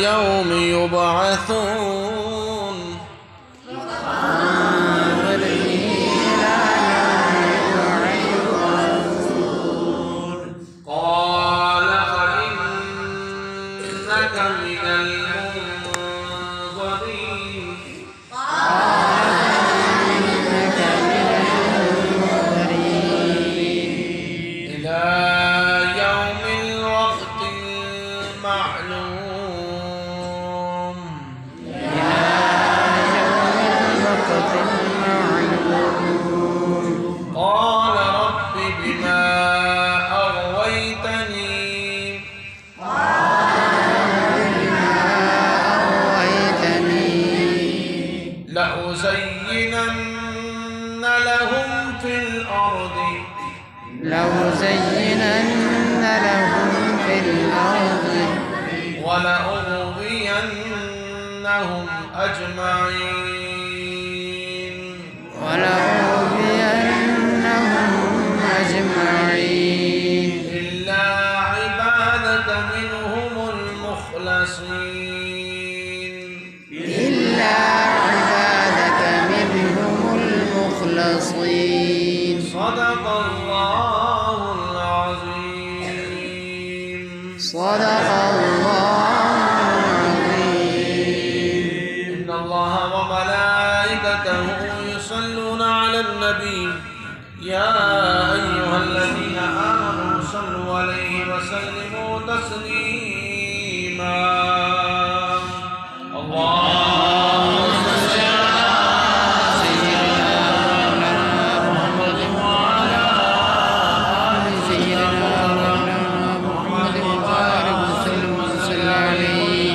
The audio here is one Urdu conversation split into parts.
يوم يبعثون قال فإنك من المنظرين إلى يوم الوقت المعلوم قال رب بما أغويتني لأزينن لهم في الأرض ولأغوينهم أجمعين إلا عبادك منهم المخلصين صدق الله العظيم صدق الله إن الله وملائكته يصلون على النبي يا أيها الذين آمنوا صلوا عليه وسلموا تسليما اللهم صل على سيدنا محمد وعلى آل سيدنا محمد وبارك وسلم عليه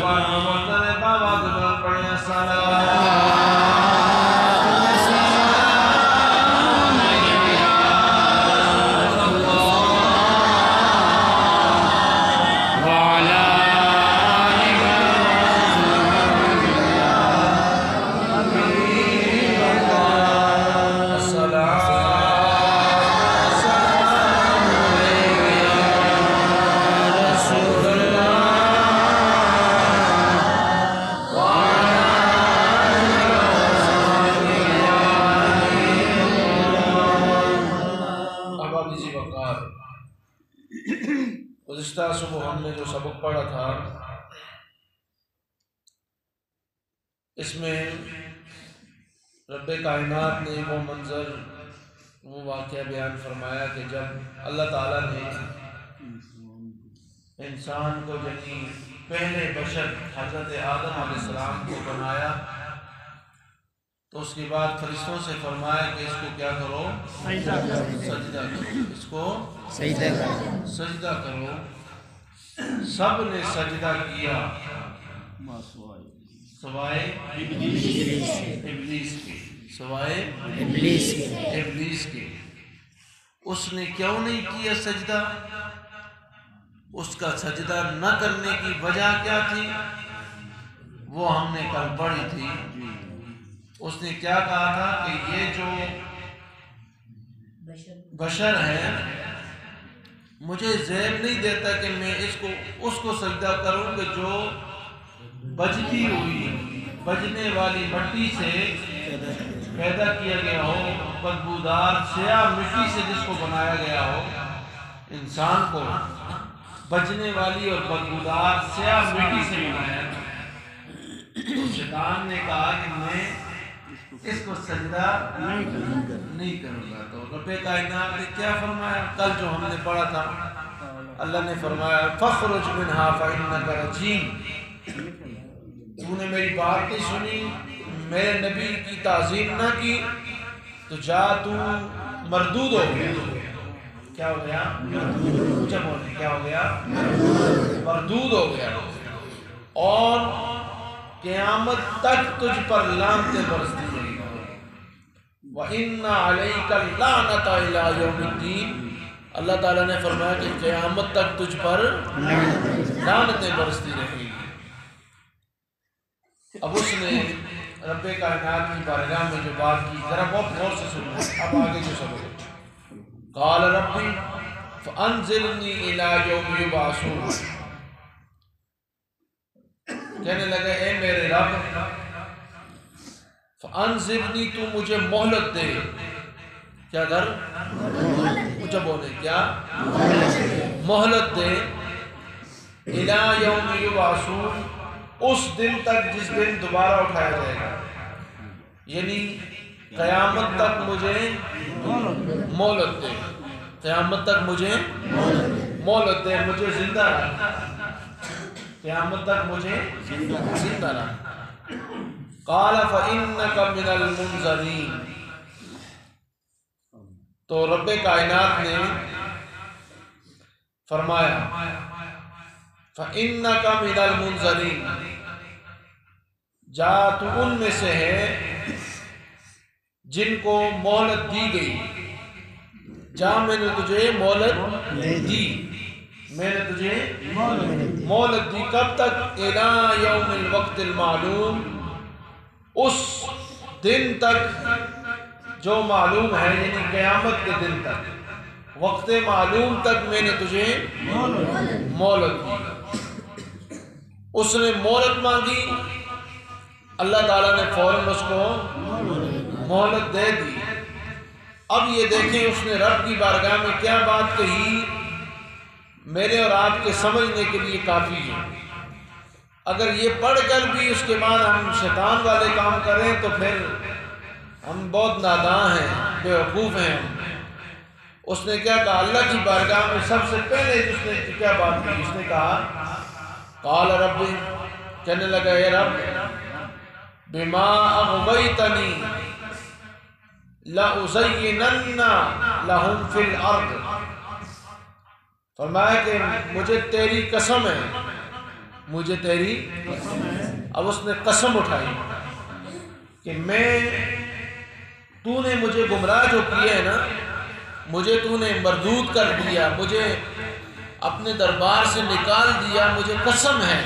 گزشتہ صبح ہم نے جو سبق پڑھا تھا اس میں رب کائنات نے وہ منظر وہ واقعہ بیان فرمایا کہ جب اللہ تعالیٰ نے انسان کو یعنی پہلے بشر حضرت آدم علیہ السلام کو بنایا تو اس کے بعد فرشتوں سے فرمایا کہ اس کو کیا کرو سجدہ کرو اس کو سجدہ کرو سب نے سجدہ کیا سوائے ابلیس کے اس نے کیوں نہیں کیا سجدہ اس کا سجدہ نہ کرنے کی وجہ کیا تھی وہ ہم نے کل پڑھی تھی اس نے کیا کہا تھا کہ یہ جو بشر ہے مجھے ذہن نہیں دیتا کہ میں اس کو سجدہ کروں کہ جو بجتی ہوئی بجنے والی مٹی سے پیدا کیا گیا ہو بدبودار سیاہ مٹی سے جس کو بنایا گیا ہو انسان کو بجنے والی اور بدبودار سیاہ مٹی سے بنایا شیطان نے کہا کہ میں اس کو سجدہ نہیں کروں گا تو رب کائنات نے کیا فرمایا کل جو ہم نے پڑھا تھا اللہ نے فرمایا فخرج منہا فإنک رجیم تو نے میری بات نہیں سنی میرے نبی کی تعظیم نہ کی تو جا تو مردود ہو گیا کیا ہو گیا کیا ہو گیا مردود ہو گیا اور قیامت تک تجھ پر لعنتیں برستی رہی وَإِنَّ عَلَيْكَ اللَّعْنَةَ إِلَى يَوْمِ الدِّينِ اللہ تعالیٰ نے فرمایا کہ قیامت تک تجھ پر لعنتیں برستی رہیں گی اب اس نے رب کائنات کی بارگاہ میں جو بات کی ذرا بہت غور سے سنو اب آگے جو سبق قال ربی فانزلنی الی یوم یبعثون کہنے لگے اے میرے رب فانظرنی، تو مجھے مہلت دے. کیا کر؟ مجھے بولے کیا؟ مہلت دے. الی یوم یبعثون، اس دن تک جس دن دوبارہ اٹھایا جائے گا، یعنی قیامت تک مجھے مہلت دے. قیامت تک مجھے مہلت دے، مجھے زندہ رکھ، قیامت تک مجھے زندہ رکھ. قال فإنک من المنظرین، تو رب کائنات نے فرمایا فإنک من المنظرین، جا تو ان میں سے ہے جن کو مہلت دی گئی. جا میں نے تجھے مہلت دی، میں نے تجھے مہلت دی. کب تک؟ الی یوم الوقت المعلوم، اس دن تک جو معلوم ہے، یعنی قیامت کے دن تک، وقت معلوم تک میں نے تجھے مہلت دی. اس نے مہلت مانگی، اللہ تعالیٰ نے فوراً اس کو مہلت دے دی. اب یہ دیکھیں اس نے رب کی بارگاہ میں کیا بات کہی، میرے اور آپ کے سمجھنے کے لیے کافی ہے. اگر یہ پڑھ کر بھی اس کے بعد ہم شیطان والے کام کریں تو پھر ہم بہت ناداں ہیں، بے وقوف ہیں. اس نے کیا کہا؟ اللہ کی بارگاہ میں سب سے پہلے جس نے کیا بات کی، اس نے کہا قال رب، کہنے لگا اے رب بما اغویتنی لأزینن لہم فی الارض. فرمایا کہ مجھے تیری قسم ہے، مجھے تیری. اب اس نے قسم اٹھائی کہ تو نے مجھے گمراہ جو کیے ہے نا، مجھے تو نے مردود کر دیا، مجھے اپنے دربار سے نکال دیا، مجھے قسم ہے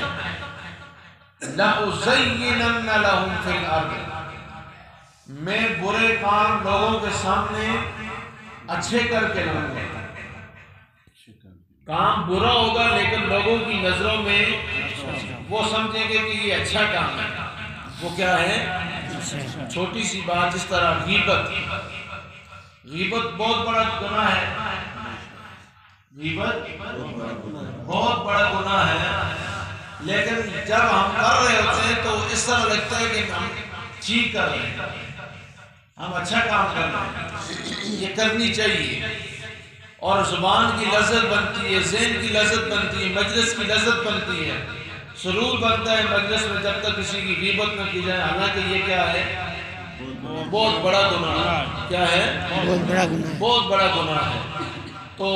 لأزینن لہم فی الارض، میں برے کام لوگوں کے سامنے اچھے کر کے لاؤں گا. کام برا ہوگا لیکن لوگوں کی نظروں میں وہ سمجھیں گے کہ یہ اچھا کام ہے. وہ کیا ہے؟ چھوٹی سی بات، جس طرح غیبت. غیبت بہت بڑا گناہ ہے، غیبت بہت بڑا گناہ ہے، لیکن جب ہم کر رہے ہوتے ہیں تو اس طرح لگتا ہے کہ ہم ٹھیک کر رہے ہیں، ہم اچھا کام کر رہے ہیں. یہ کرنی چاہیے، اور زبان کی لذت بنتی ہے، ذہن کی لذت بنتی ہے، مجلس کی لذت بنتی ہے، سرور بنتا ہے مجلس میں جب تک کسی کی غیبت نہ کی جائے. حالانکہ یہ کیا ہے؟ بہت بڑا گناہ. کیا ہے؟ بہت بڑا گناہ ہے. تو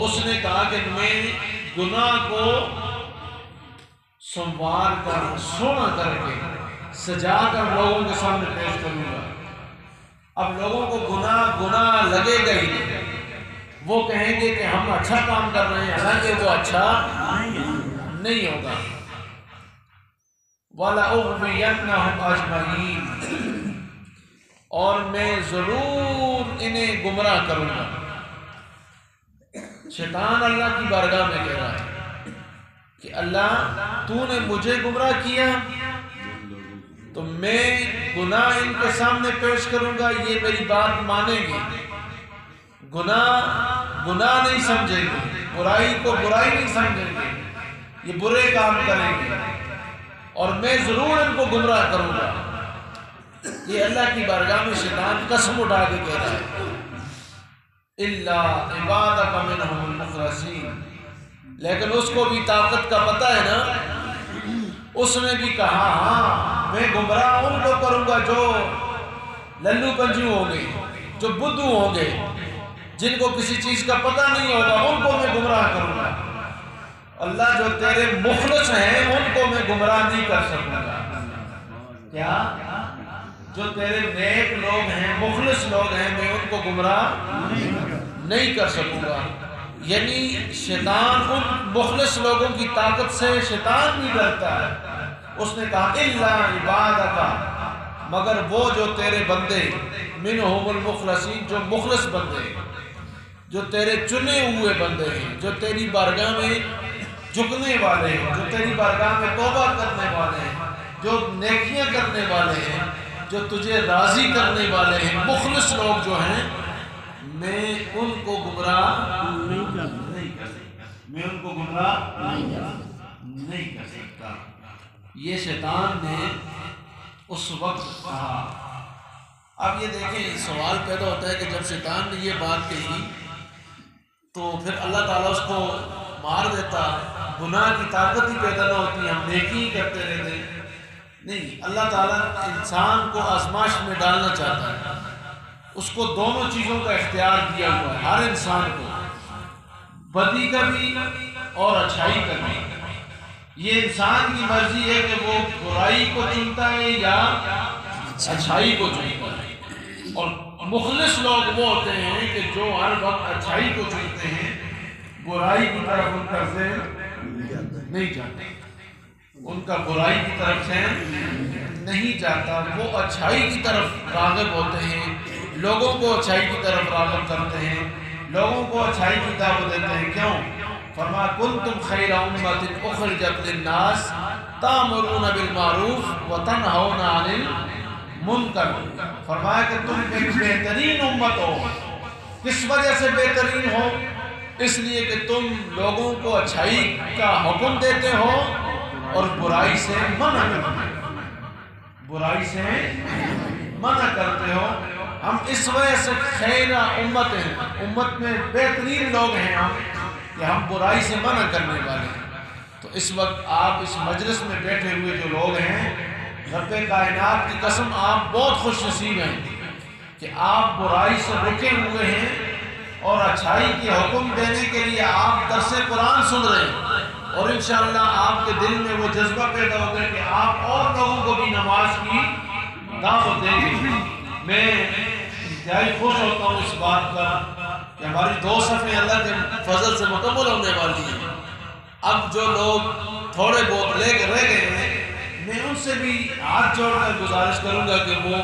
اس نے کہا کہ میں گناہ کو سنوار کر، سونا کر کے، سجا کر لوگوں کے سامنے پیش کروں گا. اب لوگوں کو گناہ لگے گا ہی، وہ کہیں گے کہ ہم اچھا کام کر رہے ہیں، حالانکہ وہ اچھا نہیں ہوگا. وَلَأُغْوِيَنَّهُمْ أَجْمَعِينَ، اور میں ضرور انہیں گمراہ کروں گا. شیطان اللہ کی بارگاہ میں کہہ رہا ہے کہ اللہ تو نے مجھے گمراہ کیا تو میں گناہ ان کے سامنے پیش کروں گا، یہ میری بات مانیں گے، گناہ نہیں سمجھیں گے، برائی کو برائی نہیں سمجھیں گے، یہ برے کام کریں گے، اور میں ضرور ان کو گمراہ کروں گا. یہ اللہ کی بارگاہ میں شیطان قسم اٹھا کے کہہ رہا ہے الا عبادک منہم المخلصین. لیکن اس کو بھی طاقت کا پتہ ہے نا، اس نے بھی کہا ہاں میں گمراہ ان کو کروں گا جو للو پنجو ہوں گے، جو بدھو ہوں گے، جن کو کسی چیز کا پتہ نہیں ہوگا، ان کو میں گمراہ کروں گا. اللہ جو تیرے مخلص ہیں ان کو میں گمراہ نہیں کر سکوں گا. کیا؟ جو تیرے نیک لوگ ہیں، مخلص لوگ ہیں، میں ان کو گمراہ نہیں کر سکوں گا. یعنی شیطان ان مخلص لوگوں کی طاقت سے شیطان بھی ڈرتا ہے. اس نے کہا الا عبادک، مگر وہ جو تیرے بندے، منہم المخلصین، جو مخلص بندے، جو تیرے چنے ہوئے بندے ہیں، جو تیری بارگاہ میں جھکنے والے ہیں، جو تیری بارگاہ میں توبہ کرنے والے ہیں، جو نیکیاں کرنے والے ہیں، جو تجھے راضی کرنے والے ہیں، مخلص لوگ جو ہیں، میں ان کو گمراہ نہیں کر سکتا، میں ان کو گمراہ نہیں کر سکتا۔ یہ شیطان نے اس وقت کہا۔ اب یہ دیکھیں، سوال پیدا ہوتا ہے کہ جب شیطان نے یہ بات کہی تو پھر اللہ تعالیٰ اس کو مار دیتا، گناہ کی طاقت ہی پیدا نہ ہوتی، ہم نیکی ہی کرتے رہتے۔ نہیں، اللہ تعالیٰ انسان کو آزمائش میں ڈالنا چاہتا ہے، اس کو دونوں چیزوں کا اختیار دیا ہوا ہے، ہر انسان کو، بدی کا بھی اور اچھائی کا بھی۔ یہ انسان کی مرضی ہے کہ وہ برائی کو چنتا ہے یا اچھائی کو چنتا ہے، اور مخلص لوگ وہ ہوتے ہیں کہ جو ہر وقت اچھائی کو چنتے ہیں، برائی کی طرف ان کا ذہن نہیں جاتا، ان کا برائی کی طرف سے نہیں جاتا، وہ اچھائی کی طرف راغب ہوتے ہیں، لوگوں کو اچھائی کی طرف راغب کرتے ہیں، لوگوں کو اچھائی کی دعوت دیتے ہیں۔ کیوں؟ فرمایا کنتم خیر امۃ اخرجت للناس تأمرون بالمعروف وتنہون عن المنکر۔ فرمایا کہ تم ایک بہترین امت ہو۔ کس وجہ سے بہترین ہو؟ اس لیے کہ تم لوگوں کو اچھائی کا حکم دیتے ہو اور برائی سے منع کرتے ہو، برائی سے منع کرتے ہو۔ ہم اس وجہ سے خیر امت ہیں، امت میں بہترین لوگ ہیں ہم، کہ ہم برائی سے منع کرنے والے ہیں۔ تو اس وقت آپ اس مجلس میں بیٹھے ہوئے جو لوگ ہیں، رب کائنات کی قسم آپ بہت خوش نصیب ہیں کہ آپ برائی سے رکے ہوئے ہیں اور اچھائی کے حکم دینے کے لیے آپ درس قرآن سن رہے ہیں، اور انشاءاللہ آپ کے دل میں وہ جذبہ پیدا ہوگا کہ آپ اور لوگوں کو بھی نماز کی دعوت دیں گے۔ میں انتہائی خوش ہوتا ہوں اس بات کا کہ ہماری 2 صفیں اللہ کے فضل سے مکمل ہونے والی ہیں۔ اب جو لوگ تھوڑے بہت لے کے رہ گئے ہیں، میں ان سے بھی ہاتھ جوڑ کر گزارش کروں گا کہ وہ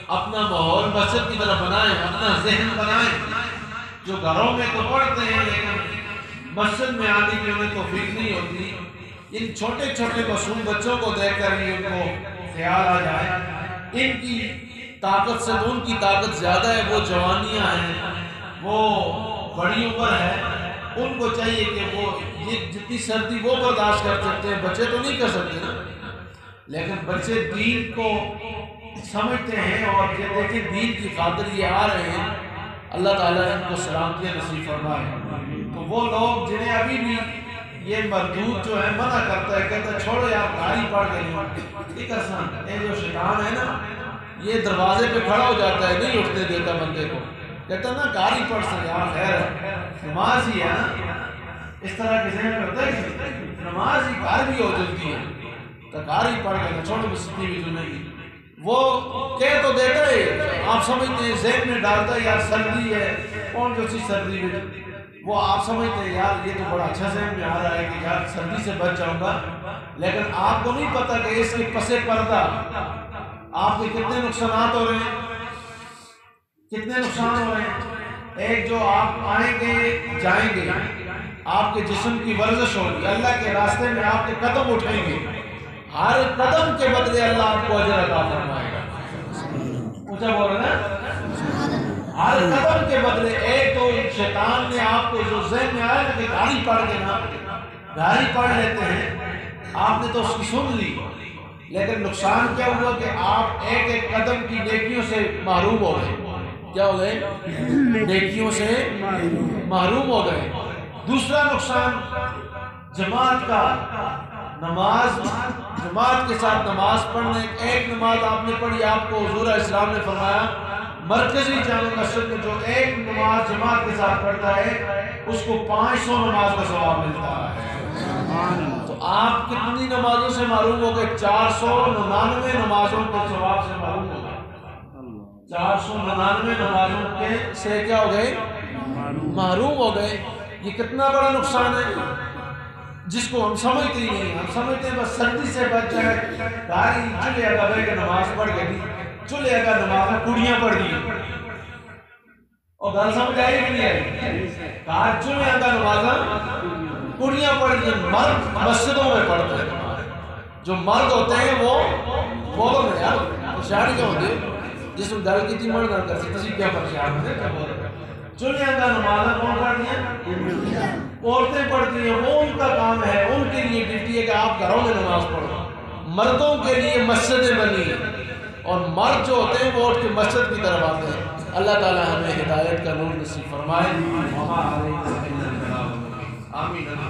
اپنا ماحول مسجد کی طرف بنائیں، اپنا ذہن بنائیں۔ جو گھروں میں تو پڑھتے ہیں لیکن مسجد میں آنے کی انہیں توفیق نہیں ہوتی، ان چھوٹے چھوٹے معصوم بچوں کو دیکھ کر ہی ان کو خیال آ جائے ان کی طاقت سے، ان کی طاقت زیادہ ہے، وہ جوانیاں ہیں، وہ بڑی عمر ہے، ان کو چاہیے کہ وہ یہ جتنی سردی وہ برداشت کر سکتے ہیں، بچے تو نہیں کر سکتے نا، لیکن بچے دین کو سمجھتے ہیں اور یہ دیکھیں دین کی خاطر یہ آ رہے ہیں۔ اللہ تعالیٰ ان کو سلامتی نصیب فرمائے۔ تو وہ لوگ جنہیں ابھی بھی یہ مردود جو ہے منع کرتا ہے، کہتا ہے چھوڑو یار گاڑی پڑ گئی، یہ کرسان یہ جو شیطان ہے نا، یہ دروازے پہ کھڑا ہو جاتا ہے، نہیں اٹھنے دیتا بندے کو، کہتا نا گاڑی پڑھ سکے یار، خیر ہے نماز ہی ہے نا، اس طرح کے ذہن میں ہوتا ہے کہ نماز ہی گھر بھی ہو جلتی ہے، تو گاڑی پڑھ گئے چھوڑو بستی بھی دنیا کی، وہ کہہ تو دیتا ہے، آپ سمجھتے ہیں ذہن میں ڈالتا ہے یار سردی ہے، کون جو سی سردی میں، وہ آپ سمجھتے ہیں یار یہ تو بڑا اچھا ذہن میں آ رہا ہے کہ یار سردی سے بچ جاؤں گا، لیکن آپ کو نہیں پتا کہ اس کے پس پردہ آپ کے کتنے نقصانات ہو رہے ہیں، کتنے نقصان ہو رہے ہیں۔ ایک جو آپ آئیں گے جائیں گے، آپ کے جسم کی ورزش ہوگی، اللہ کے راستے میں آپ کے قدم اٹھیں گے، ہر قدم کے بدلے اللہ آپ کو اجر عطا فرمائے گا۔ اونچا بول رہے ہیں، ہر قدم کے بدلے۔ ایک تو شیطان نے آپ کو جو ذہن میں آیا نا کہ گاڑی پڑھ کے نا، گاڑی پڑھ لیتے ہیں، آپ نے تو اس کی سن لی، لیکن نقصان کیا ہوا کہ آپ ایک ایک قدم کی نیکیوں سے محروم ہو گئے۔ کیا ہو گئے؟ نیکیوں سے محروم ہو گئے۔ دوسرا نقصان جماعت کا، نماز جماعت کے ساتھ نماز پڑھنے، ایک نماز آپ نے پڑھی، آپ کو حضور علیہ السلام نے فرمایا مرکزی جامع مسجد میں جو ایک نماز جماعت کے ساتھ پڑھتا ہے اس کو 500 نماز کا ثواب ملتا ہے۔ تو آپ کتنی نمازوں سے محروم ہو گئے؟ 499 نمازوں کے ثواب سے محروم ہو گئے۔ 499 نمازوں کے سے کیا ہو گئے؟ محروم ہو گئے۔ یہ کتنا بڑا نقصان ہے جس کو ہم سمجھتے ہی نہیں۔ ہم سمجھتے ہیں بس سردی سے بچ جائے، گاڑی چلے گا بھائی کہ نماز پڑھ گئی، چلے گا نماز کڑیاں پڑھ دی، اور گل سمجھ آئی کہ نہیں آئی؟ کار چلے گا نماز کڑیاں پڑھتی ہیں، مرد مسجدوں میں پڑھتے ہیں. جو مرد ہوتے ہیں وہ بولو میں یار پریشانی کیا ہوتی ہے جس میں گل کی تھی مرد نہ کر سکتے کیا پریشان ہوتے ہیں. چلیے کا نمازہ کون پڑھتی ہیں؟ عورتیں پڑھتی ہیں. وہ ان کا کام ہے، ان کے لیے ڈیوٹی ہے کہ آپ گھروں میں نماز پڑھو. مردوں کے لیے مسجدیں بنی اور مرد جو ہوتے ہیں وہ اٹھ کے مسجد کی طرف آتے ہیں. اللہ تعالی ہمیں ہدایت کا نور نصیب فرمائے. آمین.